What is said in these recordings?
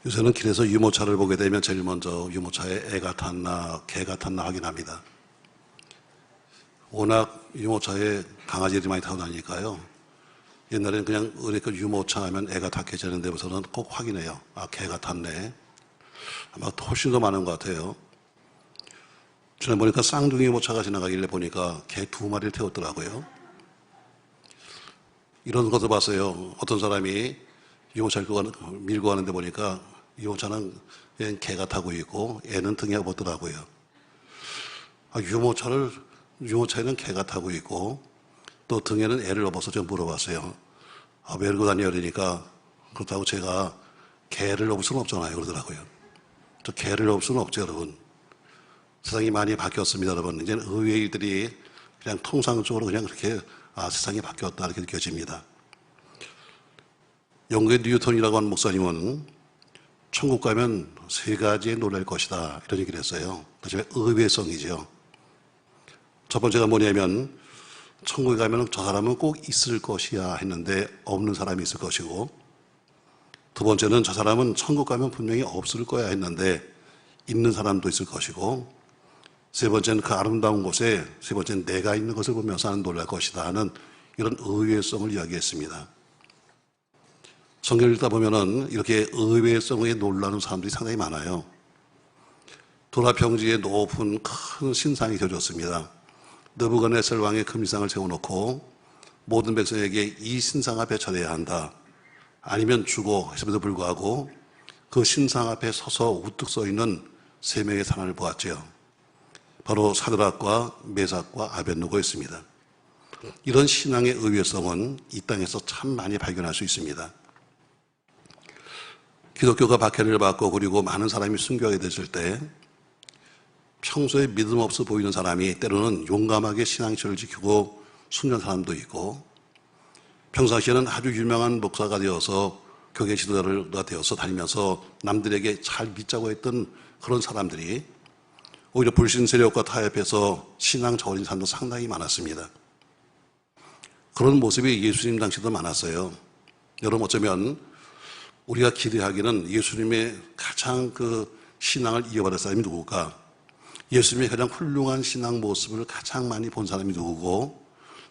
요새는 길에서 유모차를 보게 되면 제일 먼저 유모차에 애가 탔나 개가 탔나 확인합니다. 워낙 유모차에 강아지들이 많이 타고 다니니까요. 옛날에는 그냥 그 유모차 하면 애가 탔게 되는 데부터는 꼭 확인해요. 아, 개가 탔네. 아마 훨씬 더 많은 것 같아요. 전에 보니까 쌍둥이 유모차가 지나가길래 보니까 개 2마리를 태웠더라고요. 이런 것도 봤어요. 어떤 사람이 유모차를 밀고 가는데 보니까 유모차는 개가 타고 있고 애는 등에 업었더라고요. 아, 유모차에는 개가 타고 있고 또 등에는 애를 업어서 제가 물어봤어요. 아, 왜 이러고 다녀요? 그러니까 그렇다고 제가 개를 업을 수는 없잖아요. 그러더라고요. 저 개를 업을 수는 없죠, 여러분. 세상이 많이 바뀌었습니다, 여러분. 이제는 의외의 일들이 그냥 통상적으로 그냥 그렇게 세상이 바뀌었다 이렇게 느껴집니다. 영국의 뉴턴이라고 하는 목사님은 천국 가면 3가지에 놀랄 것이다 이런 얘기를 했어요. 그중에 의외성이죠. 첫 번째가 뭐냐면 천국에 가면 저 사람은 꼭 있을 것이야 했는데 없는 사람이 있을 것이고, 두 번째는 저 사람은 천국 가면 분명히 없을 거야 했는데 있는 사람도 있을 것이고, 세 번째는 그 아름다운 곳에 세 번째는 내가 있는 것을 보면서 나는 놀랄 것이다 하는 이런 의외성을 이야기했습니다. 성경을 읽다 보면은 이렇게 의외성에 놀라는 사람들이 상당히 많아요. 도라평지에 높은 큰 신상이 세워졌습니다. 느부갓네살 왕의 금신상을 세워놓고 모든 백성에게 이 신상 앞에 절해야 한다, 아니면 죽어 했음에도 불구하고 그 신상 앞에 서서 우뚝 서 있는 3명의 사람을 보았죠. 바로 사드락과 메삭과 아벳느고였습니다. 이런 신앙의 의외성은 이 땅에서 참 많이 발견할 수 있습니다. 기독교가 박해를 받고 그리고 많은 사람이 순교하게 됐을 때 평소에 믿음 없어 보이는 사람이 때로는 용감하게 신앙처를 지키고 숨는 사람도 있고, 평상시에는 아주 유명한 목사가 되어서 교계 지도자가 되어서 다니면서 남들에게 잘 믿자고 했던 그런 사람들이 오히려 불신 세력과 타협해서 신앙 저버린 사람도 상당히 많았습니다. 그런 모습이 예수님 당시도 많았어요. 여러분, 어쩌면 우리가 기대하기는 예수님의 가장 그 신앙을 이어받을 사람이 누굴까? 예수님의 가장 훌륭한 신앙 모습을 가장 많이 본 사람이 누구고,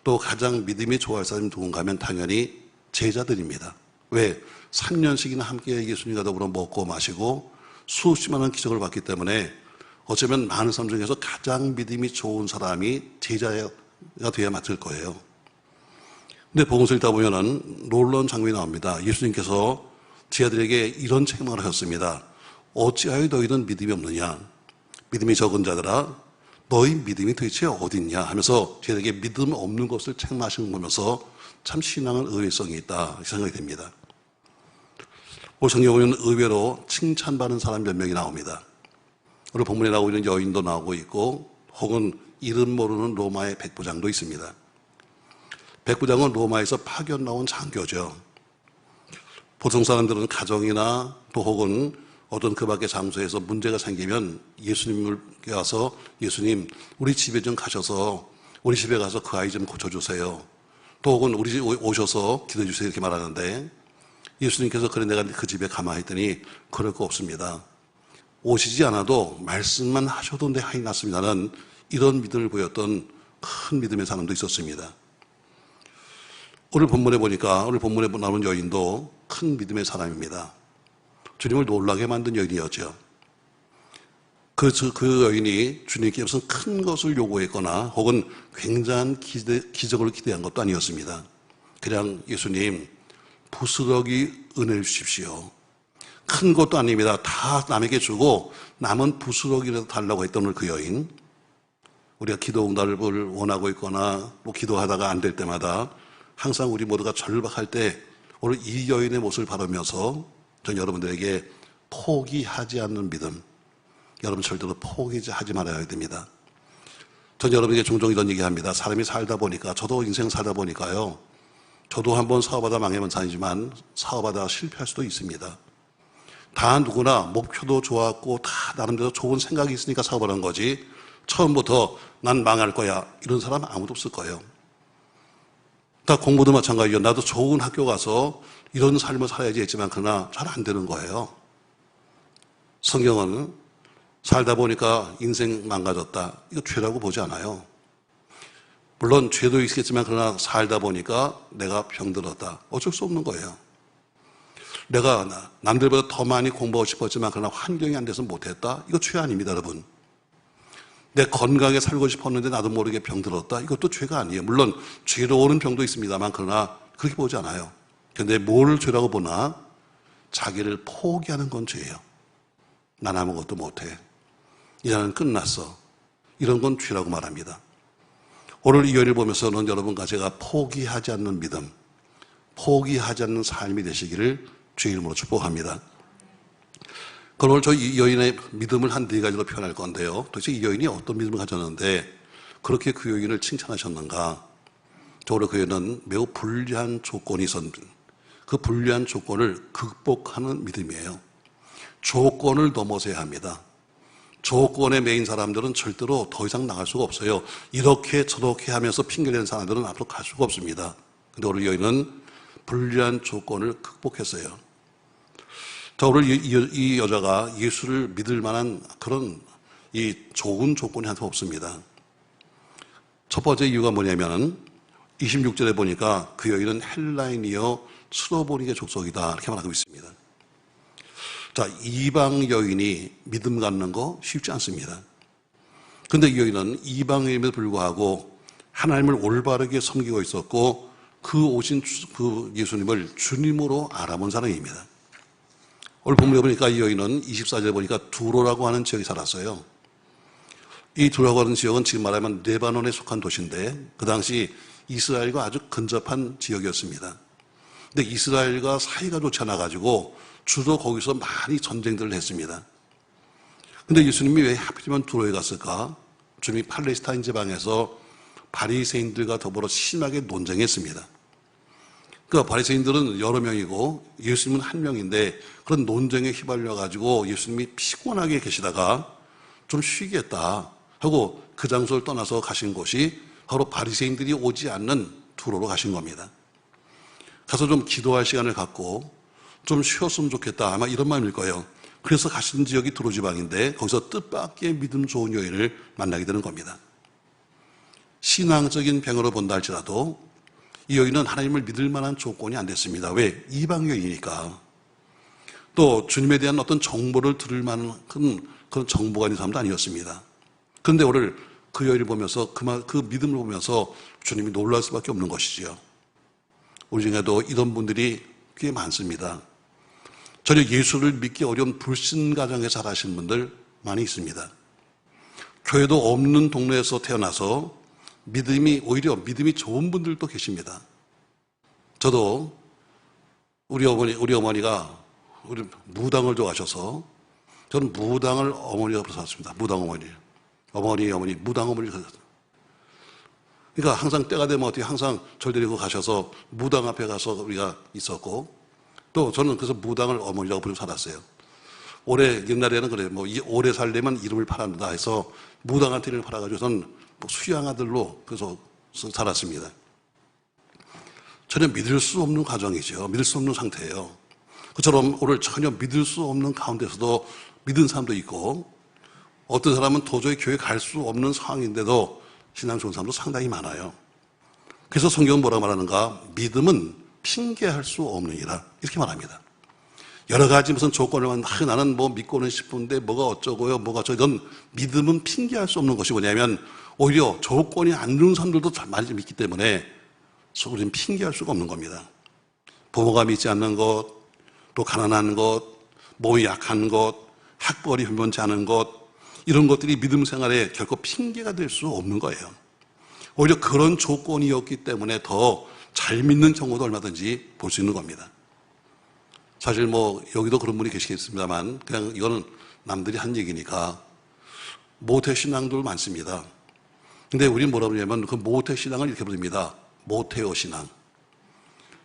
또 가장 믿음이 좋아할 사람이 누군가 하면 당연히 제자들입니다. 왜? 3년씩이나 함께 예수님과 더불어 먹고 마시고 수없이 많은 기적을 봤기 때문에 어쩌면 많은 사람 중에서 가장 믿음이 좋은 사람이 제자가 돼야 맞을 거예요. 근데 복음서 읽다 보면은 놀라운 장면이 나옵니다. 예수님께서 제자들에게 이런 책망을 하셨습니다. 어찌하여 너희는 믿음이 없느냐? 믿음이 적은 자들아, 너희 믿음이 도대체 어딨냐? 하면서 제자들에게 믿음 없는 것을 책망하시는 거 보면서 참 신앙은 의외성이 있다 생각이 됩니다. 오늘 성경에 보면 의외로 칭찬받는 사람 몇 명이 나옵니다. 오늘 본문에 나오고 있는 여인도 나오고 있고, 혹은 이름 모르는 로마의 백부장도 있습니다. 백부장은 로마에서 파견 나온 장교죠. 보통 사람들은 가정이나 또 혹은 어떤 그 밖의 장소에서 문제가 생기면 예수님께 와서, 예수님, 우리 집에 좀 가셔서 우리 집에 가서 그 아이 좀 고쳐주세요, 또 혹은 우리 집에 오셔서 기도해주세요 이렇게 말하는데, 예수님께서 그래 내가 그 집에 가마 했더니 그럴 거 없습니다. 오시지 않아도 말씀만 하셔도 내 한이 났습니다는 이런 믿음을 보였던 큰 믿음의 사람도 있었습니다. 오늘 본문에 보니까 오늘 본문에 나오는 여인도 큰 믿음의 사람입니다. 주님을 놀라게 만든 여인이었죠. 그 여인이 주님께 무슨 큰 것을 요구했거나 혹은 굉장한 기적을 기대한 것도 아니었습니다. 그냥 예수님, 부스러기 은혜 주십시오. 큰 것도 아닙니다. 다 남에게 주고 남은 부스러기라도 달라고 했던 그 여인, 우리가 기도 응답을 원하고 있거나 뭐 기도하다가 안 될 때마다 항상 우리 모두가 절박할 때 오늘 이 여인의 모습을 바라면서 전 여러분들에게 포기하지 않는 믿음, 여러분 절대로 포기하지 말아야 됩니다. 전 여러분에게 종종 이런 얘기합니다. 사람이 살다 보니까, 저도 인생 살다 보니까요, 저도 한번 사업하다 망해본 사람이지만 사업하다 실패할 수도 있습니다. 다 누구나 목표도 좋았고 다 나름대로 좋은 생각이 있으니까 사업을 한 거지, 처음부터 난 망할 거야 이런 사람 아무도 없을 거예요. 다 공부도 마찬가지예요. 나도 좋은 학교 가서 이런 삶을 살아야지 했지만 그러나 잘 안 되는 거예요. 성경은 살다 보니까 인생 망가졌다, 이거 죄라고 보지 않아요. 물론 죄도 있겠지만 그러나 살다 보니까 내가 병들었다, 어쩔 수 없는 거예요. 내가 남들보다 더 많이 공부하고 싶었지만 그러나 환경이 안 돼서 못했다, 이거 죄 아닙니다, 여러분. 내 건강하게 살고 싶었는데 나도 모르게 병들었다, 이것도 죄가 아니에요. 물론 죄로 오는 병도 있습니다만 그러나 그렇게 보지 않아요. 근데 뭘 죄라고 보나? 자기를 포기하는 건 죄예요. 난 아무것도 못해, 이제는 끝났어, 이런 건 죄라고 말합니다. 오늘 이 요일을 보면서는 여러분과 제가 포기하지 않는 믿음, 포기하지 않는 삶이 되시기를 주의 이름으로 축복합니다. 그럼 오늘 저희 이 여인의 믿음을 한 4가지로 표현할 건데요. 도대체 이 여인이 어떤 믿음을 가졌는데 그렇게 그 여인을 칭찬하셨는가? 저로 그 여인은 매우 불리한 조건이 있었는데 그 불리한 조건을 극복하는 믿음이에요. 조건을 넘어서야 합니다. 조건에 매인 사람들은 절대로 더 이상 나갈 수가 없어요. 이렇게 저렇게 하면서 핑계대는 사람들은 앞으로 갈 수가 없습니다. 근데 오늘 여인은 불리한 조건을 극복했어요. 자, 오늘 이 여자가 예수를 믿을 만한 그런 이 좋은 조건이 하나도 없습니다. 첫 번째 이유가 뭐냐면 26절에 보니까 그 여인은 헬라인이여 스로보니게 족속이다, 이렇게 말하고 있습니다. 자, 이방 여인이 믿음 갖는 거 쉽지 않습니다. 그런데 이 여인은 이방인임에도 불구하고 하나님을 올바르게 섬기고 있었고 그 오신 그 예수님을 주님으로 알아본 사람입니다. 오늘 본문에 보니까 이 여인은 24절에 보니까 두로라고 하는 지역에 살았어요. 이 두로라고 하는 지역은 지금 말하면 레바논에 속한 도시인데 그 당시 이스라엘과 아주 근접한 지역이었습니다. 근데 이스라엘과 사이가 좋지 않아가지고 주로 거기서 많이 전쟁들을 했습니다. 근데 예수님이 왜 하필이면 두로에 갔을까? 주님이 팔레스타인 지방에서 바리새인들과 더불어 심하게 논쟁했습니다. 그러니까 바리새인들은 여러 명이고 예수님은 한 명인데 그런 논쟁에 휘말려가지고 예수님이 피곤하게 계시다가 좀 쉬겠다 하고 그 장소를 떠나서 가신 곳이 바로 바리새인들이 오지 않는 두로로 가신 겁니다. 가서 좀 기도할 시간을 갖고 좀 쉬었으면 좋겠다, 아마 이런 마음일 거예요. 그래서 가신 지역이 두로 지방인데 거기서 뜻밖의 믿음 좋은 여인을 만나게 되는 겁니다. 신앙적인 병으로 본다 할지라도 이 여인은 하나님을 믿을 만한 조건이 안 됐습니다. 왜? 이방 여인이니까. 또 주님에 대한 어떤 정보를 들을 만한 그런 정보가 있는 사람도 아니었습니다. 그런데 오늘 그 여인을 보면서 그 믿음을 보면서 주님이 놀랄 수밖에 없는 것이지요. 우리 중에도 이런 분들이 꽤 많습니다. 전혀 예수를 믿기 어려운 불신 가정에 자라신 분들 많이 있습니다. 교회도 없는 동네에서 태어나서 오히려 믿음이 좋은 분들도 계십니다. 저도 우리 어머니가 우리 무당을 좋아하셔서 저는 무당을 어머니 앞으로 살았습니다. 무당 어머니. 어머니, 무당 어머니를 가졌어요. 그러니까 항상 때가 되면 어떻게 항상 절 데리고 가셔서 무당 앞에 가서 우리가 있었고 또 저는 그래서 무당을 어머니라고 부르고 살았어요. 옛날에는 그래요. 오래 살려면 이름을 팔아준다 해서 무당한테 이름을 팔아가지고 저는 수양 아들로 그래서 살았습니다. 전혀 믿을 수 없는 가정이죠. 믿을 수 없는 상태예요. 그처럼 오늘 전혀 믿을 수 없는 가운데서도 믿은 사람도 있고 어떤 사람은 도저히 교회 갈 수 없는 상황인데도 신앙 좋은 사람도 상당히 많아요. 그래서 성경은 뭐라고 말하는가? 믿음은 핑계할 수 없느니라, 이렇게 말합니다. 여러 가지 무슨 조건을 나는 믿고는 싶은데 뭐가 어쩌고요, 뭐가 이런 믿음은 핑계할 수 없는 것이 뭐냐면 오히려 조건이 안 좋은 사람들도 많이 믿기 때문에 우리는 핑계할 수가 없는 겁니다. 부모가 믿지 않는 것, 또 가난한 것, 몸이 약한 것, 학벌이 변변치 않은 것, 이런 것들이 믿음 생활에 결코 핑계가 될 수 없는 거예요. 오히려 그런 조건이었기 때문에 더 잘 믿는 경우도 얼마든지 볼 수 있는 겁니다. 사실 여기도 그런 분이 계시겠습니다만 그냥 이거는 남들이 한 얘기니까 모태신앙들 많습니다. 근데 우리는 뭐라고 하냐면 그 모태신앙을 이렇게 부릅니다. 모태오 신앙.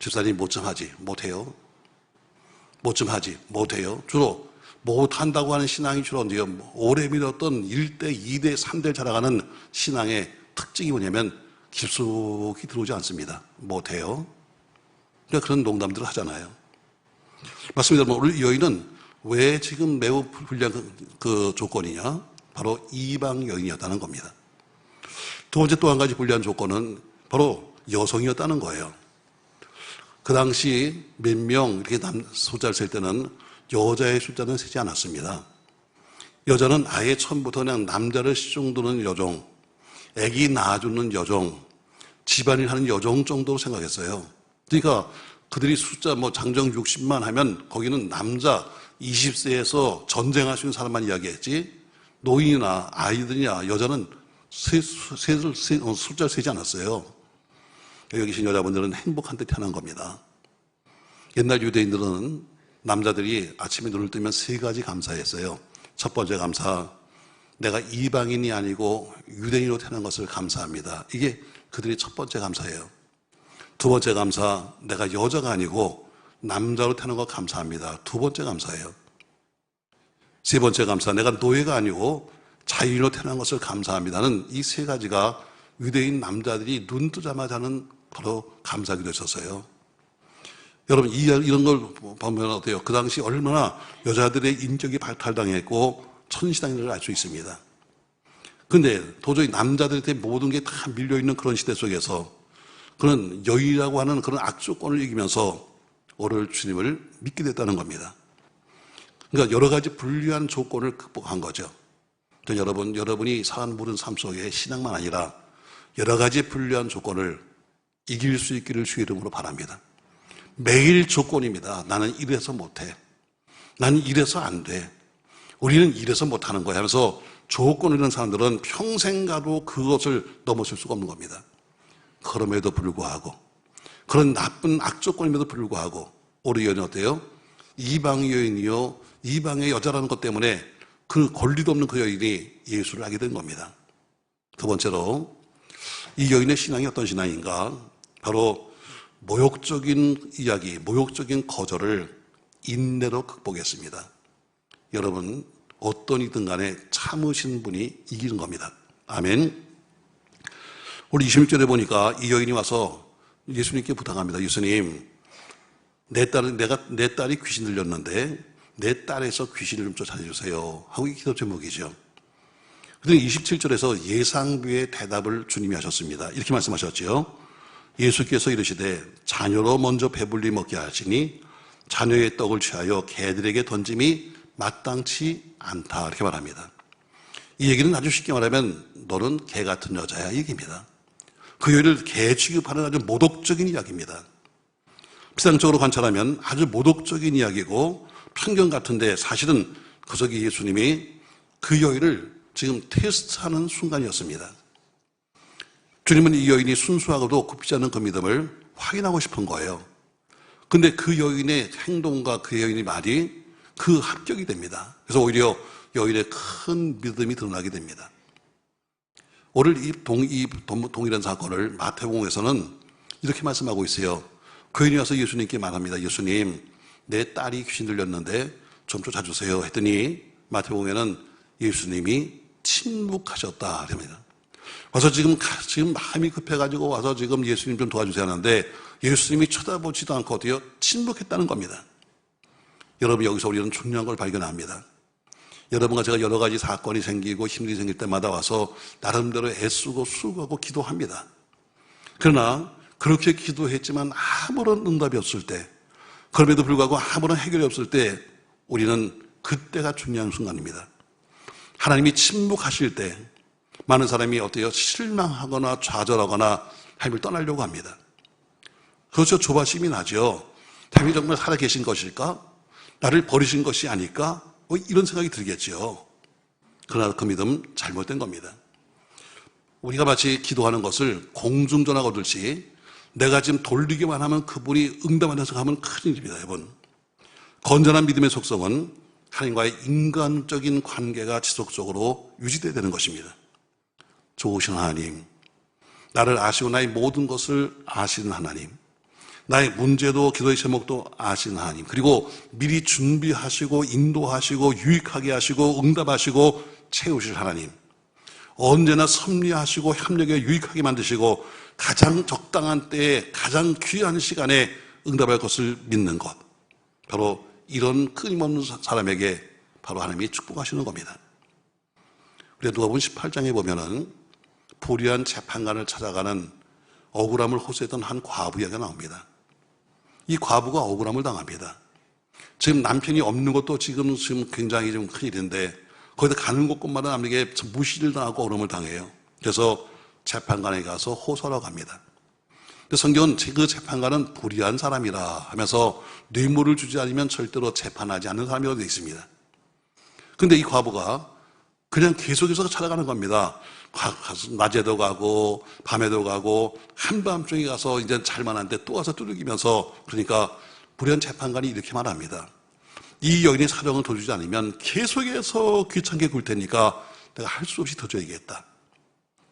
집사님 뭐 좀 하지? 못해요. 뭐 좀 하지? 못해요. 주로 못한다고 하는 신앙이 주로 오래 믿었던 1대, 2대, 3대를 자라가는 신앙의 특징이 뭐냐면 깊숙이 들어오지 않습니다. 못해요. 그러니까 그런 농담들을 하잖아요. 맞습니다. 오늘 이 여인은 왜 지금 매우 불리한 그 조건이냐? 바로 이방 여인이었다는 겁니다. 두 번째 또 한 가지 불리한 조건은 바로 여성이었다는 거예요. 그 당시 몇 명 이렇게 숫자를 셀 때는 여자의 숫자는 세지 않았습니다. 여자는 아예 처음부터 그냥 남자를 시중드는 여종, 아기 낳아주는 여종, 집안일 하는 여종 정도로 생각했어요. 그러니까 그들이 숫자 장정 60만 하면 거기는 남자 20세에서 전쟁할 수 있는 사람만 이야기했지 노인이나 아이들이나 여자는 숫자를 세지 않았어요. 여기 계신 여자분들은 행복한 데 태어난 겁니다. 옛날 유대인들은 남자들이 아침에 눈을 뜨면 세 가지 감사했어요. 첫 번째 감사, 내가 이방인이 아니고 유대인으로 태어난 것을 감사합니다. 이게 그들의 첫 번째 감사예요. 두 번째 감사, 내가 여자가 아니고 남자로 태어난 것 감사합니다. 두 번째 감사예요. 세 번째 감사, 내가 노예가 아니고 자유인으로 태어난 것을 감사합니다는 이 세 가지가 유대인 남자들이 눈 뜨자마자 하는 바로 감사기도 있었어요. 여러분 이런 걸 보면 어때요? 그 당시 얼마나 여자들의 인격이 발달당했고 천시당인지를 알 수 있습니다. 그런데 도저히 남자들한테 모든 게 다 밀려있는 그런 시대 속에서 그런 여인이라고 하는 그런 악조건을 이기면서 오늘 주님을 믿게 됐다는 겁니다. 그러니까 여러 가지 불리한 조건을 극복한 거죠. 그러니까 여러분이 사는 모든 삶 속에 신앙만 아니라 여러 가지 불리한 조건을 이길 수 있기를 주의 이름으로 바랍니다. 매일 조건입니다. 나는 이래서 못해. 나는 이래서 안 돼. 우리는 이래서 못하는 거야 하면서 조건을 잃은 사람들은 평생 가도 그것을 넘어설 수가 없는 겁니다. 그럼에도 불구하고 그런 나쁜 악조건임에도 불구하고 우리 여인은 어때요? 이방 여인이요 이방의 여자라는 것 때문에 그 권리도 없는 그 여인이 예수를 알게 된 겁니다. 두 번째로 이 여인의 신앙이 어떤 신앙인가? 바로 모욕적인 이야기, 모욕적인 거절을 인내로 극복했습니다. 여러분 어떤 이든 간에 참으신 분이 이기는 겁니다. 아멘. 우리 26절에 보니까 이 여인이 와서 예수님께 부탁합니다. 예수님, 내 딸이 귀신 들렸는데 내 딸에서 귀신을 좀 쫓아주세요 하고 이 기도 제목이죠. 그런데 27절에서 예상외의 대답을 주님이 하셨습니다. 이렇게 말씀하셨죠. 예수께서 이르시되 자녀로 먼저 배불리 먹게 하시니 자녀의 떡을 취하여 개들에게 던짐이 마땅치 않다 이렇게 말합니다. 이 얘기는 아주 쉽게 말하면 너는 개 같은 여자야 이 얘기입니다. 그 여인을 개 취급하는 아주 모독적인 이야기입니다. 피상적으로 관찰하면 아주 모독적인 이야기고 편견 같은데 사실은 그 속에 예수님이 그 여인을 지금 테스트하는 순간이었습니다. 주님은 이 여인이 순수하고도 굽히지 않는 그 믿음을 확인하고 싶은 거예요. 근데 그 여인의 행동과 그 여인의 말이 그 합격이 됩니다. 그래서 오히려 여인의 큰 믿음이 드러나게 됩니다. 오늘 이 동일한 사건을 마태복음에서는 이렇게 말씀하고 있어요. 그 여인이 와서 예수님께 말합니다. 예수님, 내 딸이 귀신 들렸는데 좀 쫓아주세요 했더니 마태복음에는 예수님이 침묵하셨다 그럽니다. 와서 지금 마음이 급해가지고 와서 지금 예수님 좀 도와주세요 하는데 예수님이 쳐다보지도 않고 어때요? 침묵했다는 겁니다. 여러분 여기서 우리는 중요한 걸 발견합니다. 여러분과 제가 여러 가지 사건이 생기고 힘들이 생길 때마다 와서 나름대로 애쓰고 수고하고 기도합니다. 그러나 그렇게 기도했지만 아무런 응답이 없을 때, 그럼에도 불구하고 아무런 해결이 없을 때 우리는 그때가 중요한 순간입니다. 하나님이 침묵하실 때 많은 사람이 어때요? 실망하거나 좌절하거나 하나님을 떠나려고 합니다. 그렇죠. 조바심이 나죠. 하나님이 정말 살아계신 것일까? 나를 버리신 것이 아닐까? 이런 생각이 들겠죠. 그러나 그 믿음 잘못된 겁니다. 우리가 마치 기도하는 것을 공중전화 거듯이 내가 지금 돌리기만 하면 그분이 응답하는 생각하면 큰일입니다. 여러분, 건전한 믿음의 속성은 하나님과의 인간적인 관계가 지속적으로 유지되어야 되는 것입니다. 좋으신 하나님, 나를 아시고 나의 모든 것을 아시는 하나님, 나의 문제도 기도의 제목도 아시는 하나님, 그리고 미리 준비하시고 인도하시고 유익하게 하시고 응답하시고 채우실 하나님, 언제나 섭리하시고 협력에 유익하게 만드시고 가장 적당한 때에 가장 귀한 시간에 응답할 것을 믿는 것, 바로 이런 끊임없는 사람에게 바로 하나님이 축복하시는 겁니다. 우리가 누가복음 18장에 보면은 불의한 재판관을 찾아가는 억울함을 호소했던 한 과부 이야기가 나옵니다. 이 과부가 억울함을 당합니다. 지금 남편이 없는 것도 지금 굉장히 좀 큰일인데 거기다 가는 곳마다 남에게 무시를 당하고 억울함을 당해요. 그래서 재판관에 가서 호소하러 갑니다. 근데 성경은 그 재판관은 불의한 사람이라 하면서 뇌물을 주지 않으면 절대로 재판하지 않는 사람이라고 되어 있습니다. 근데 이 과부가 그냥 계속해서 찾아가는 겁니다. 낮에도 가고 밤에도 가고 한밤중에 가서 이제 잘만한데 또 와서 두들기면서, 그러니까 불의한 재판관이 이렇게 말합니다. 이 여인의 사정을 더 주지 않으면 계속해서 귀찮게 굴 테니까 내가 할 수 없이 더 줘야겠다.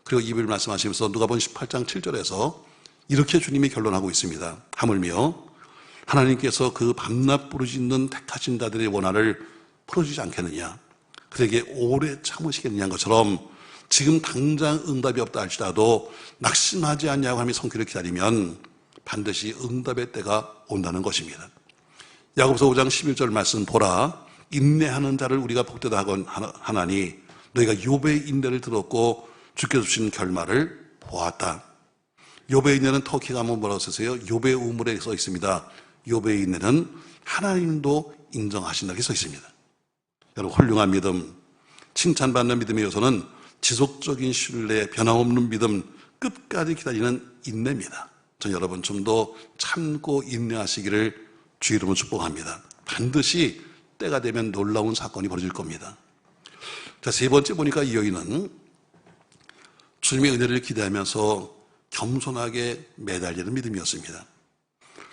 그리고 이별 말씀하시면서 누가복음 18장 7절에서 이렇게 주님이 결론하고 있습니다. 하물며 하나님께서 그 밤낮 부르짖는 택하신 자들의 원한을 풀어주지 않겠느냐, 그에게 오래 참으시겠느냐는 것처럼 지금 당장 응답이 없다 할지라도 낙심하지 않냐고 하며 성취를 기다리면 반드시 응답의 때가 온다는 것입니다. 야고보서 5장 11절 말씀 보라, 인내하는 자를 우리가 복되다 하나니 너희가 욥의 인내를 들었고 주께서 주신 결말을 보았다. 욥의 인내는 터키가 한번 뭐라고 쓰세요? 욥의 우물에 써 있습니다. 욥의 인내는 하나님도 인정하신다 이렇게 써 있습니다. 여러분, 훌륭한 믿음, 칭찬받는 믿음의 요소는 지속적인 신뢰, 변함없는 믿음, 끝까지 기다리는 인내입니다. 전 여러분 좀 더 참고 인내하시기를 주 이름으로 축복합니다. 반드시 때가 되면 놀라운 사건이 벌어질 겁니다. 자, 세 번째 보니까 이 여인은 주님의 은혜를 기대하면서 겸손하게 매달리는 믿음이었습니다.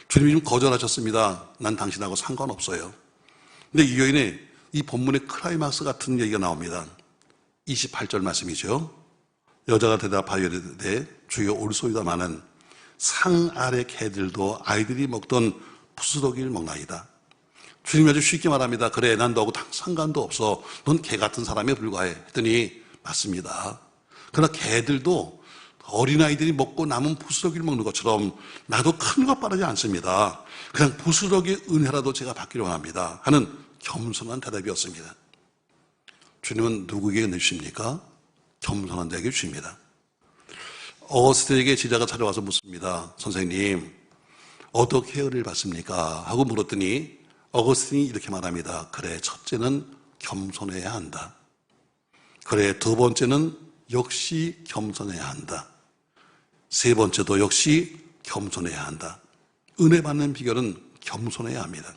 주님이 좀 거절하셨습니다. 난 당신하고 상관없어요. 근데 이 여인의 이 본문의 클라이막스 같은 얘기가 나옵니다. 28절 말씀이죠. 여자가 대답하여 이르되 주여 올소이다마는 상 아래 개들도 아이들이 먹던 부스러기를 먹나이다. 주님이 아주 쉽게 말합니다. 그래, 난 너하고 상관도 없어. 넌 개 같은 사람에 불과해. 했더니 맞습니다. 그러나 개들도 어린아이들이 먹고 남은 부스러기를 먹는 것처럼 나도 큰 것 바라지 않습니다. 그냥 부스러기의 은혜라도 제가 받기를 원합니다 하는 겸손한 대답이었습니다. 주님은 누구에게 은혜 주십니까? 겸손한 자에게 주십니다. 어거스틴에게 제자가 찾아와서 묻습니다. 선생님, 어떻게 은혜를 받습니까? 하고 물었더니 어거스틴이 이렇게 말합니다. 그래, 첫째는 겸손해야 한다. 그래, 두 번째는 역시 겸손해야 한다. 세 번째도 역시 겸손해야 한다. 은혜 받는 비결은 겸손해야 합니다.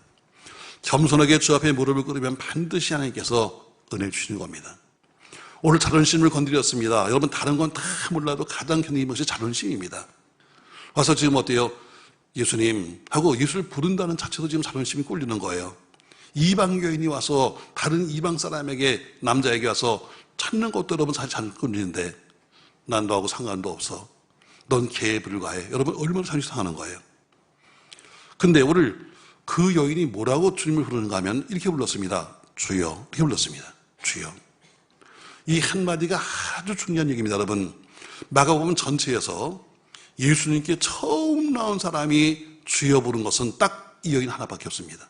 겸손하게 주 앞에 무릎을 꿇으면 반드시 하나님께서 은혜를 주시는 겁니다. 오늘 자존심을 건드렸습니다. 여러분, 다른 건 다 몰라도 가장 견디는 것이 자존심입니다. 와서 지금 어때요? 예수님 하고 예수를 부른다는 자체도 지금 자존심이 꿀리는 거예요. 이방 여인이 와서 다른 이방 사람에게, 남자에게 와서 찾는 것도 여러분 사실 잘 꿀리는데 난 너하고 상관도 없어. 넌 개에 불과해. 여러분, 얼마나 자존심 상하는 거예요. 근데 오늘 그 여인이 뭐라고 주님을 부르는가 하면 이렇게 불렀습니다. 주여. 이렇게 불렀습니다. 주여. 이 한마디가 아주 중요한 얘기입니다. 여러분, 마가복음 전체에서 예수님께 처음 나온 사람이 주여 부른 것은 딱 이 여인 하나밖에 없습니다.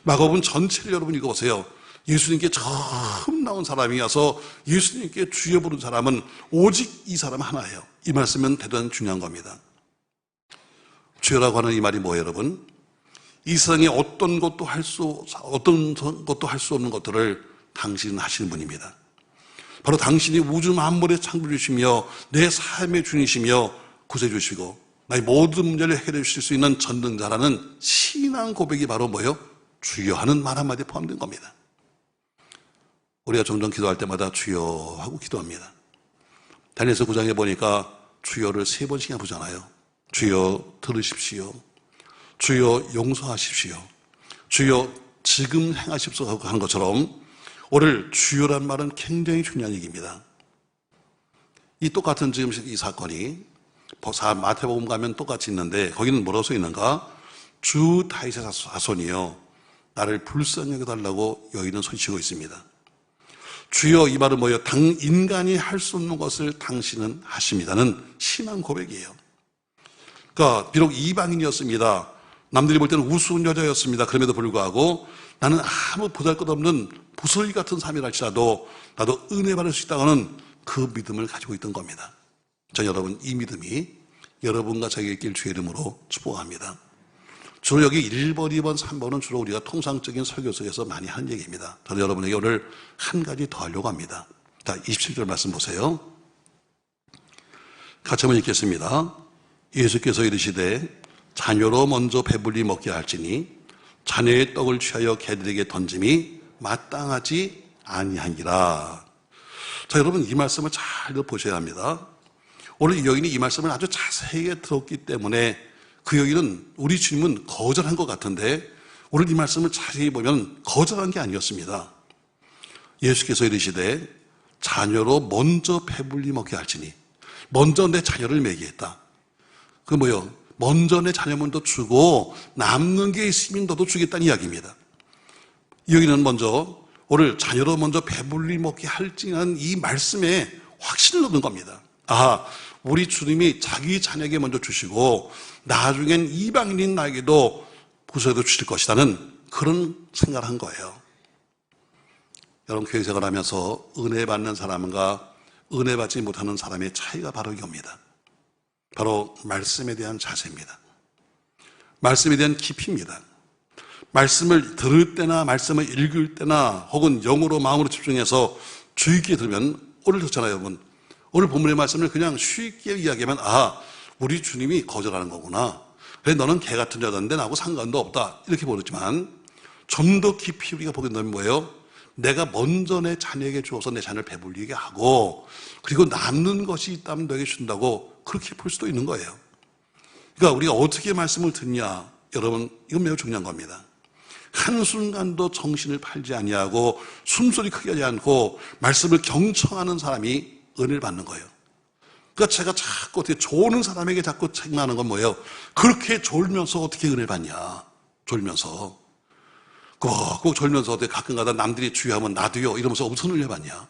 마가복음 전체를 여러분 읽어보세요. 예수님께 처음 나온 사람이 와서 예수님께 주여 부른 사람은 오직 이 사람 하나예요. 이 말씀은 대단히 중요한 겁니다. 주여라고 하는 이 말이 뭐예요, 여러분? 이 세상에 어떤 것도 할 수 없는 것들을 당신은 하시는 분입니다. 바로 당신이 우주 만물의 창조주시며 내 삶의 주님이시며 구세주시고 나의 모든 문제를 해결해 주실 수 있는 전능자라는 신앙 고백이 바로 뭐예요? 주여 하는 말 한마디에 포함된 겁니다. 우리가 종종 기도할 때마다 주여 하고 기도합니다. 다니엘서 9장에 보니까 주여를 3번씩이나 보잖아요. 주여 들으십시오. 주여 용서하십시오. 주여 지금 행하십시오 하고 하는 것처럼 오늘 주여란 말은 굉장히 중요한 얘기입니다. 이 똑같은 지금 이 사건이 마태복음 가면 똑같이 있는데 거기는 뭐라고 써 있는가? 주 다윗의 자손이요 나를 불쌍히 여겨달라고 여인은 소리치고 있습니다. 주여, 이 말은 뭐예요? 인간이 할 수 없는 것을 당신은 하십니다는 신앙 고백이에요. 그러니까 비록 이방인이었습니다. 남들이 볼 때는 우스운 여자였습니다. 그럼에도 불구하고 나는 아무 보잘것없는 부서기 같은 삶이라 할지라도 나도 은혜 받을 수 있다는 그 믿음을 가지고 있던 겁니다. 저 여러분, 이 믿음이 여러분과 저에게 있길 주의 이름으로 축복합니다. 주로 여기 1번, 2번, 3번은 주로 우리가 통상적인 설교 속에서 많이 하는 얘기입니다. 저는 여러분에게 오늘 한 가지 더 하려고 합니다. 자, 27절 말씀 보세요. 같이 한번 읽겠습니다. 예수께서 이르시되 자녀로 먼저 배불리 먹게 할지니 자녀의 떡을 취하여 개들에게 던짐이 마땅하지 아니하니라. 자, 여러분, 이 말씀을 잘 보셔야 합니다. 오늘 이 여인이 이 말씀을 아주 자세하게 들었기 때문에 그 여인은, 우리 주님은 거절한 것 같은데 오늘 이 말씀을 자세히 보면 거절한 게 아니었습니다. 예수께서 이르시되 자녀로 먼저 배불리 먹게 할지니, 먼저 내 자녀를 먹이겠다. 그 뭐요? 먼저 내 자녀 먼저 주고 남는 게 있으면 너도 주겠다는 이야기입니다. 여기는 먼저 오늘 자녀로 먼저 배불리 먹게 할지는 이 말씀에 확신을 얻는 겁니다. 아, 우리 주님이 자기 자녀에게 먼저 주시고 나중엔 이방인인 나에게도 부서에도 주실 것이라는 그런 생각을 한 거예요. 여러분, 교회 생활하면서 은혜 받는 사람과 은혜 받지 못하는 사람의 차이가 바로 이겁니다. 바로 말씀에 대한 자세입니다. 말씀에 대한 깊이입니다. 말씀을 들을 때나 말씀을 읽을 때나 혹은 영으로 마음으로 집중해서 주의 깊게 들으면, 오늘 듣잖아요, 여러분. 오늘 본문의 말씀을 그냥 쉽게 이야기하면, 아, 우리 주님이 거절하는 거구나. 그래, 너는 개 같은 여자인데 나하고 상관도 없다. 이렇게 모르지만 좀 더 깊이 우리가 보게 되면 뭐예요? 내가 먼저 내 자녀에게 주어서 내 자녀를 배불리게 하고 그리고 남는 것이 있다면 너에게 준다고, 그렇게 볼 수도 있는 거예요. 그러니까 우리가 어떻게 말씀을 듣냐, 여러분, 이건 매우 중요한 겁니다. 한순간도 정신을 팔지 아니하고 숨소리 크게 하지 않고 말씀을 경청하는 사람이 은혜를 받는 거예요. 그러니까 제가 자꾸 어떻게 조는 사람에게 자꾸 책망하는 건 뭐예요? 그렇게 졸면서 어떻게 은혜를 받냐, 졸면서. 꼭 졸면서 어떻게 가끔가다 남들이 주의하면 나도요 이러면서 무슨 은혜 받냐.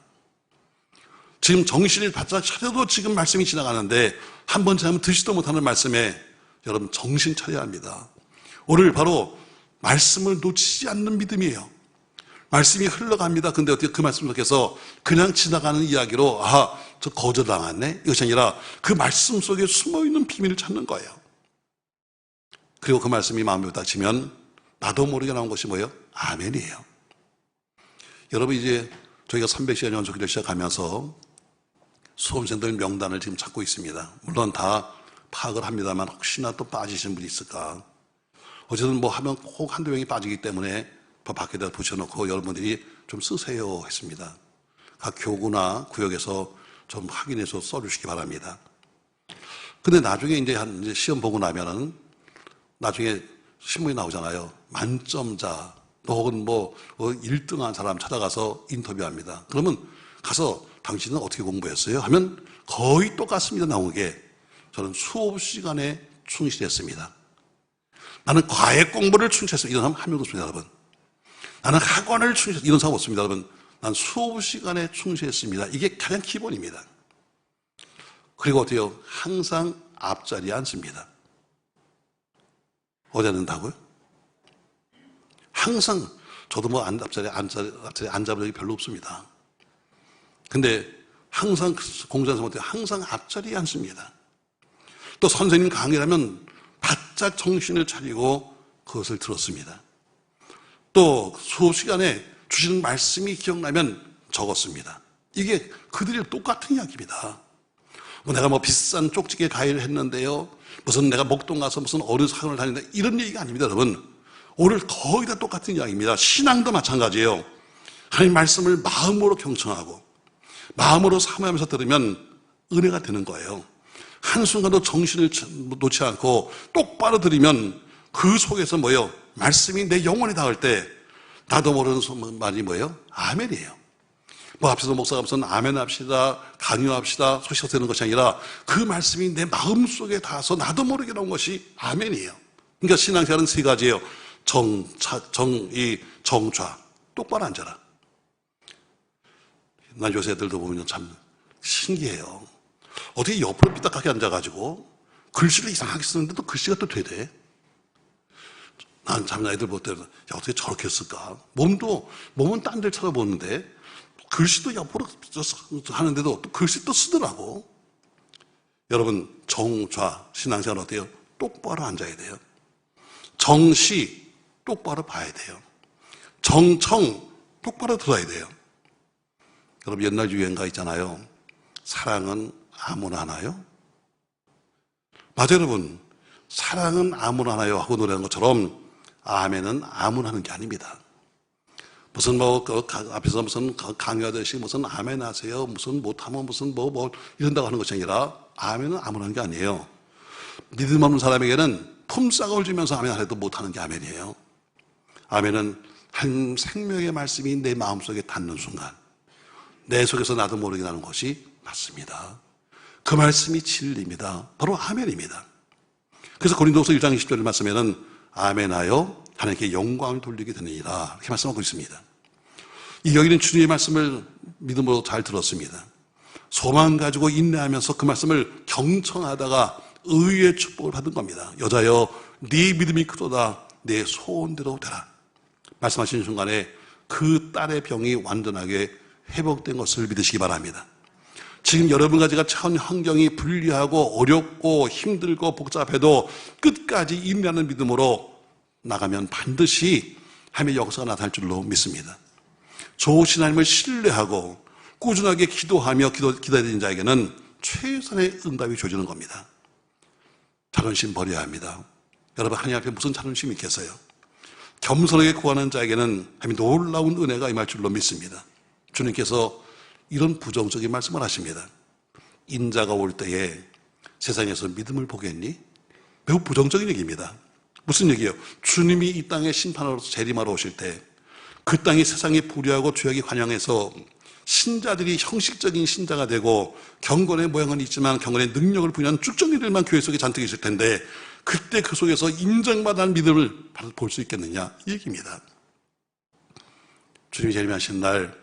지금 정신을 바짝 차려도 지금 말씀이 지나가는데 한 번 지나면 듣지도 못하는 말씀에 여러분 정신 차려야 합니다. 오늘 바로 말씀을 놓치지 않는 믿음이에요. 말씀이 흘러갑니다. 근데 어떻게 그 말씀 속에서 그냥 지나가는 이야기로, 아, 저 거절당했네, 이것이 아니라 그 말씀 속에 숨어있는 비밀을 찾는 거예요. 그리고 그 말씀이 마음에 닥치면 나도 모르게 나온 것이 뭐예요? 아멘이에요. 여러분, 이제 저희가 300시간 연속기를 시작하면서 수험생들 명단을 지금 찾고 있습니다. 물론 다 파악을 합니다만 혹시나 또 빠지신 분이 있을까. 어쨌든 뭐 하면 꼭 한두 명이 빠지기 때문에 밖에다 붙여놓고 여러분들이 좀 쓰세요 했습니다. 각 교구나 구역에서 좀 확인해서 써주시기 바랍니다. 근데 나중에 이제 시험 보고 나면은 나중에 신문이 나오잖아요. 만점자, 혹은 뭐 1등한 사람 찾아가서 인터뷰합니다. 그러면 가서 당신은 어떻게 공부했어요? 하면 거의 똑같습니다. 나온 게. 저는 수업 시간에 충실했습니다. 나는 과외 공부를 충실했습니다. 이런 사람 한 명도 없습니다, 여러분. 나는 학원을 충실했습니다. 이런 사람 없습니다, 여러분. 난 수업 시간에 충실했습니다. 이게 가장 기본입니다. 그리고 어때요? 항상 앞자리에 앉습니다. 어디 앉는다고요? 항상, 저도 뭐 앞자리에 앉아본 적이 별로 없습니다. 근데 항상 공부하는 사람한테 항상 앞자리에 앉습니다. 또 선생님 강의라면 바짝 정신을 차리고 그것을 들었습니다. 또 수업 시간에 주시는 말씀이 기억나면 적었습니다. 이게 그들이 똑같은 이야기입니다. 내가 비싼 쪽지게 가위를 했는데요, 무슨 내가 목동 가서 무슨 어느 사원을 다닌다, 이런 얘기가 아닙니다, 여러분. 오늘 거의 다 똑같은 이야기입니다. 신앙도 마찬가지예요. 하나님 말씀을 마음으로 경청하고 마음으로 사모하면서 들으면 은혜가 되는 거예요. 한순간도 정신을 놓지 않고 똑바로 들으면 그 속에서 뭐예요? 말씀이 내 영혼에 닿을 때 나도 모르는 말이 뭐예요? 아멘이에요. 앞에서 목사가 무슨 아멘 합시다, 강요합시다, 소식 되는 것이 아니라 그 말씀이 내 마음속에 닿아서 나도 모르게 나온 것이 아멘이에요. 그러니까 신앙생활은 세 가지예요. 정의, 정좌. 똑바로 앉아라. 난 요새 애들도 보면 참 신기해요. 어떻게 옆으로 삐딱하게 앉아가지고 글씨를 이상하게 쓰는데 또 글씨가 또 되대. 난 자녀아이들 볼 때는, 야, 어떻게 저렇게 쓸까? 몸은 딴 데를 쳐다보는데, 글씨도 옆으로 하는데도 또 글씨 또 쓰더라고. 여러분, 정좌, 신앙생활 어때요? 똑바로 앉아야 돼요. 정시, 똑바로 봐야 돼요. 정청, 똑바로 들어야 돼요. 여러분, 옛날 유행가 있잖아요. 사랑은 아무나 하나요? 맞아요, 여러분. 사랑은 아무나 하나요? 하고 노래하는 것처럼 아멘은 아무나 하는 게 아닙니다. 무슨 앞에서 무슨 강요하듯이 무슨 아멘 하세요, 무슨 못하면 무슨 이런다고 하는 것이 아니라 아멘은 아무나 하는 게 아니에요. 믿음 없는 사람에게는 품삯을 주면서 아멘 해도 못하는 게 아멘이에요. 아멘은 한 생명의 말씀이 내 마음속에 닿는 순간 내 속에서 나도 모르게 나는 것이 맞습니다. 그 말씀이 진리입니다. 바로 아멘입니다. 그래서 고린도서 1장 20절 말씀에는 아멘하여 하나님께 영광을 돌리게 되느니라 이렇게 말씀하고 있습니다. 이 여기는 주님의 말씀을 믿음으로 잘 들었습니다. 소망 가지고 인내하면서 그 말씀을 경청하다가 의의 축복을 받은 겁니다. 여자여 네 믿음이 크도다 내 소원대로 되라. 말씀하시는 순간에 그 딸의 병이 완전하게 회복된 것을 믿으시기 바랍니다. 지금 여러분과 제가 처한 환경이 불리하고 어렵고 힘들고 복잡해도 끝까지 인내하는 믿음으로 나가면 반드시 하나님의 역사가 나타날 줄로 믿습니다. 좋으신 하나님을 신뢰하고 꾸준하게 기도하며 기다리는 자에게는 최선의 응답이 주어지는 겁니다. 자존심 버려야 합니다. 여러분, 하나님 앞에 무슨 자존심이 있겠어요? 겸손하게 구하는 자에게는 하나님의 놀라운 은혜가 임할 줄로 믿습니다. 주님께서 이런 부정적인 말씀을 하십니다. 인자가 올 때에 세상에서 믿음을 보겠니? 매우 부정적인 얘기입니다. 무슨 얘기예요? 주님이 이 땅에 심판으로 재림하러 오실 때 그 땅이 세상에 불의하고 죄악이 관영해서 신자들이 형식적인 신자가 되고 경건의 모양은 있지만 경건의 능력을 부여한 쭉정이들만 교회 속에 잔뜩 있을 텐데 그때 그 속에서 인정받을 믿음을 볼 수 있겠느냐 이 얘기입니다. 주님이 재림하신 날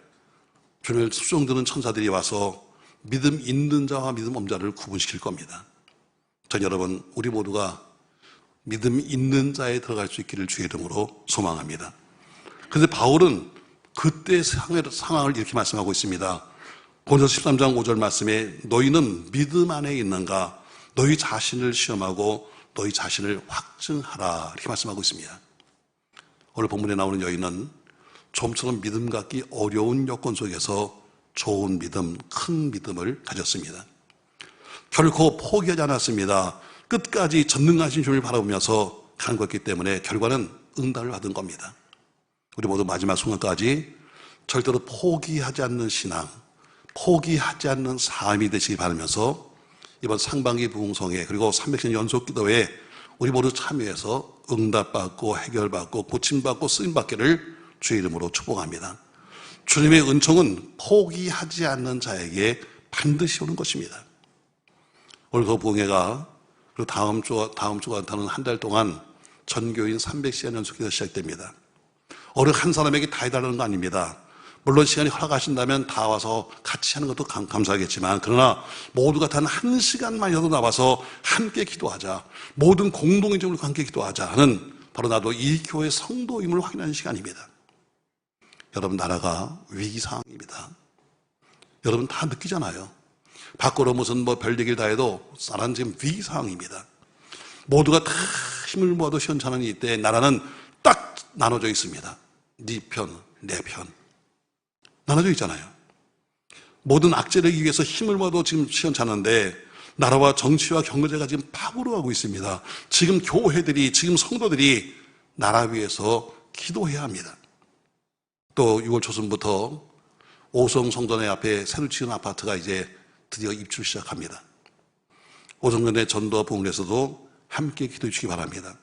주님을 수종드는 천사들이 와서 믿음 있는 자와 믿음 없는 자를 구분시킬 겁니다. 전 여러분, 우리 모두가 믿음 있는 자에 들어갈 수 있기를 주의 이름으로 소망합니다. 그런데 바울은 그때 상황을 이렇게 말씀하고 있습니다. 고린도서 13장 5절 말씀에 너희는 믿음 안에 있는가? 너희 자신을 시험하고 너희 자신을 확증하라 이렇게 말씀하고 있습니다. 오늘 본문에 나오는 여인은 좀처럼 믿음 갖기 어려운 여건 속에서 좋은 믿음, 큰 믿음을 가졌습니다. 결코 포기하지 않았습니다. 끝까지 전능하신 주님을 바라보면서 간구했기 때문에 결과는 응답을 받은 겁니다. 우리 모두 마지막 순간까지 절대로 포기하지 않는 신앙, 포기하지 않는 삶이 되시기 바라면서 이번 상반기 부흥성회 그리고 300년 연속 기도에 우리 모두 참여해서 응답받고 해결받고 고침받고 쓰임받기를 주의 이름으로 축복합니다. 주님의 은총은 포기하지 않는 자에게 반드시 오는 것입니다. 오늘 그 부흥회가 그리고 다음 주가 되는 한 달 동안 전교인 300시간 연속 기도 시작됩니다. 어느 한 사람에게 다 해달라는 거 아닙니다. 물론 시간이 허락하신다면 다 와서 같이 하는 것도 감사하겠지만 그러나 모두가 단 한 시간만이라도 나와서 함께 기도하자, 모든 공동의적으로 함께 기도하자 하는 바로 나도 이 교회 성도임을 확인하는 시간입니다. 여러분, 나라가 위기상황입니다. 여러분 다 느끼잖아요. 밖으로 무슨 별 얘기를 다 해도 나라는 지금 위기상황입니다. 모두가 다 힘을 모아도 시원찮은 이때 나라는 딱 나눠져 있습니다. 네 편, 내 편. 나눠져 있잖아요. 모든 악재를 이기 위해서 힘을 모아도 지금 시원찮은데 나라와 정치와 경제가 지금 파고로 가고 있습니다. 지금 교회들이, 지금 성도들이 나라 위해서 기도해야 합니다. 또 6월 초순부터 오송 성전의 앞에 새로 지은 아파트가 이제 드디어 입주 시작합니다. 오송전의 전도와 부흥에서도 함께 기도해 주시기 바랍니다.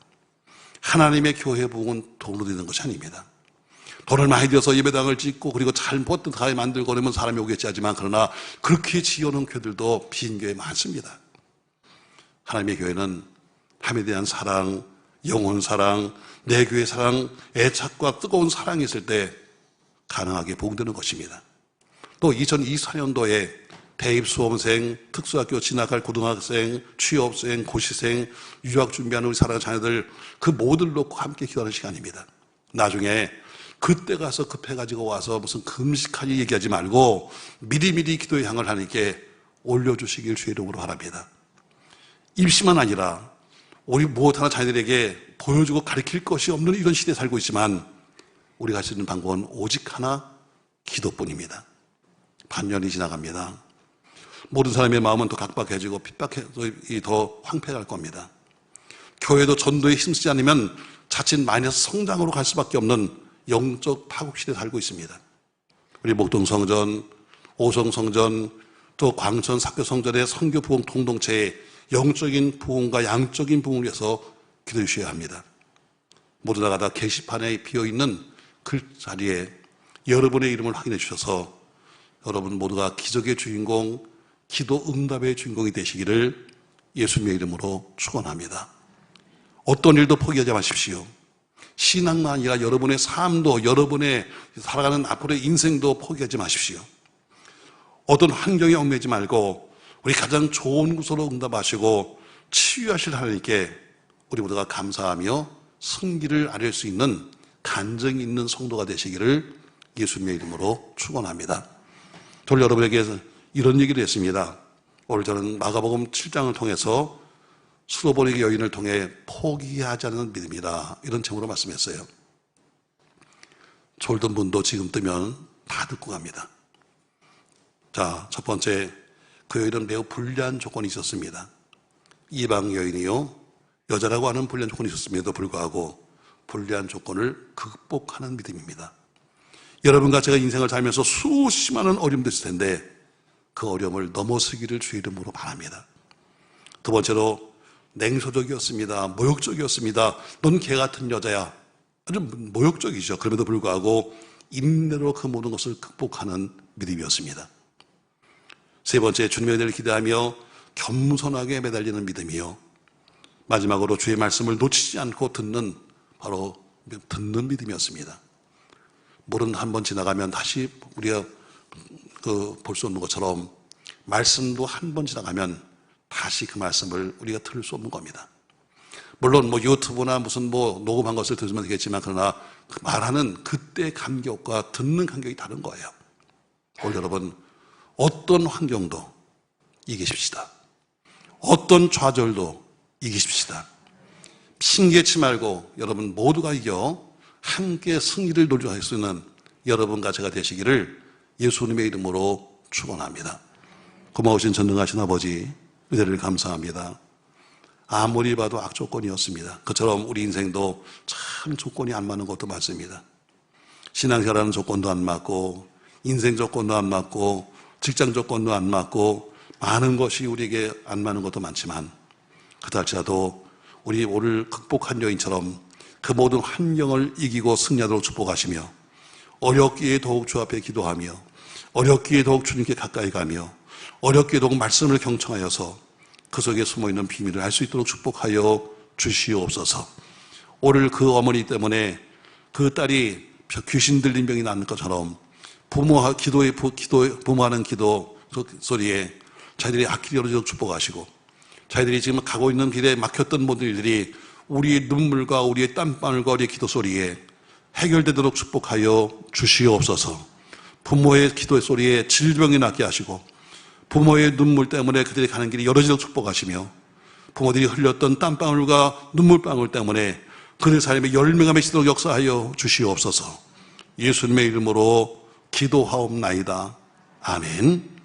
하나님의 교회 부흥은 돈으로 되는 것이 아닙니다. 돈을 많이 들여서 예배당을 짓고 그리고 잘못하게 만들고 그러면 사람이 오겠지 하지만 그러나 그렇게 지어놓은 교회들도 빈교회 많습니다. 하나님의 교회는 하나님에 대한 사랑, 영혼 사랑, 내 교회 사랑, 애착과 뜨거운 사랑이 있을 때 가능하게 부흥되는 것입니다. 또 2024년도에 대입수험생, 특수학교 진학할 고등학생, 취업생, 고시생, 유학 준비하는 우리 사랑하는 자녀들 그 모두를 놓고 함께 기도하는 시간입니다. 나중에 그때 가서 급해가지고 와서 무슨 금식하니 얘기하지 말고 미리미리 기도의 향을 하나님께 올려주시길 주의 이름으로 바랍니다. 입시만 아니라 우리 무엇 하나 자녀들에게 보여주고 가르칠 것이 없는 이런 시대에 살고 있지만 우리가 할 수 있는 방법은 오직 하나, 기도뿐입니다. 반년이 지나갑니다. 모든 사람의 마음은 더 각박해지고 더 황폐할 겁니다. 교회도 전도에 힘쓰지 않으면 자칫 마이너스 성장으로 갈 수밖에 없는 영적 파국 시대에 살고 있습니다. 우리 목동성전, 오성성전, 또 광천 사교성전의 선교 부흥 공동체의 영적인 부흥과 양적인 부흥을 위해서 기도해 주셔야 합니다. 모두 다 게시판에 비어있는 글자리에 여러분의 이름을 확인해 주셔서 여러분 모두가 기적의 주인공, 기도 응답의 주인공이 되시기를 예수님의 이름으로 축원합니다. 어떤 일도 포기하지 마십시오. 신앙만 아니라 여러분의 삶도, 여러분의 살아가는 앞으로의 인생도 포기하지 마십시오. 어떤 환경에 얽매이지 말고 우리 가장 좋은 곳으로 응답하시고 치유하실 하나님께 우리 모두가 감사하며 승기를 아릴 수 있는 간증이 있는 성도가 되시기를 예수님의 이름으로 축원합니다. 저는 여러분에게 이런 얘기를 했습니다. 오늘 저는 마가복음 7장을 통해서 수로보니게 여인을 통해 포기하지 않는 믿음이다, 이런 제목으로 말씀했어요. 졸던 분도 지금 뜨면 다 듣고 갑니다. 자, 첫 번째, 그 여인은 매우 불리한 조건이 있었습니다. 이방 여인이요, 여자라고 하는 불리한 조건이 있었음에도 불구하고 불리한 조건을 극복하는 믿음입니다. 여러분과 제가 인생을 살면서 수십 많은 어려움도 있을 텐데 그 어려움을 넘어서기를 주의 이름으로 바랍니다. 두 번째로, 냉소적이었습니다. 모욕적이었습니다. 넌 개 같은 여자야. 아주 모욕적이죠. 그럼에도 불구하고 인내로 그 모든 것을 극복하는 믿음이었습니다. 세 번째, 주님의 은혜를 기대하며 겸손하게 매달리는 믿음이요, 마지막으로 주의 말씀을 놓치지 않고 듣는, 바로 듣는 믿음이었습니다. 물은 한 번 지나가면 다시 우리가 볼 수 없는 것처럼 말씀도 한 번 지나가면 다시 그 말씀을 우리가 들을 수 없는 겁니다. 물론 유튜브나 무슨 녹음한 것을 들으면 되겠지만, 그러나 그 말하는 그때 감격과 듣는 감격이 다른 거예요. 오늘 여러분, 어떤 환경도 이기십시다. 어떤 좌절도 이기십시다. 핑계치 말고 여러분 모두가 이겨 함께 승리를 노려할 수 있는 여러분과 제가 되시기를 예수님의 이름으로 축원합니다. 고마우신 전능하신 아버지, 은혜를 감사합니다. 아무리 봐도 악조건이었습니다. 그처럼 우리 인생도 참 조건이 안 맞는 것도 맞습니다. 신앙생활하는 조건도 안 맞고, 인생 조건도 안 맞고, 직장 조건도 안 맞고, 많은 것이 우리에게 안 맞는 것도 많지만, 그렇지라도 우리 오늘 극복한 여인처럼 그 모든 환경을 이기고 승리하도록 축복하시며, 어렵기에 더욱 주 앞에 기도하며, 어렵기에 더욱 주님께 가까이 가며, 어렵기에 더욱 말씀을 경청하여서 그 속에 숨어있는 비밀을 알 수 있도록 축복하여 주시옵소서. 오늘 그 어머니 때문에 그 딸이 귀신 들린 병이 난 것처럼 부모하는 기도 소리에 자기들이 앞길이 열어지도록 축복하시고, 자기들이 지금 가고 있는 길에 막혔던 모든 일들이 우리의 눈물과 우리의 땀방울과 우리의 기도 소리에 해결되도록 축복하여 주시옵소서. 부모의 기도의 소리에 질병이 낫게 하시고, 부모의 눈물 때문에 그들이 가는 길이 열어지도록 축복하시며, 부모들이 흘렸던 땀방울과 눈물방울 때문에 그들 삶에 열매가 맺히도록 역사하여 주시옵소서. 예수님의 이름으로 기도하옵나이다. 아멘.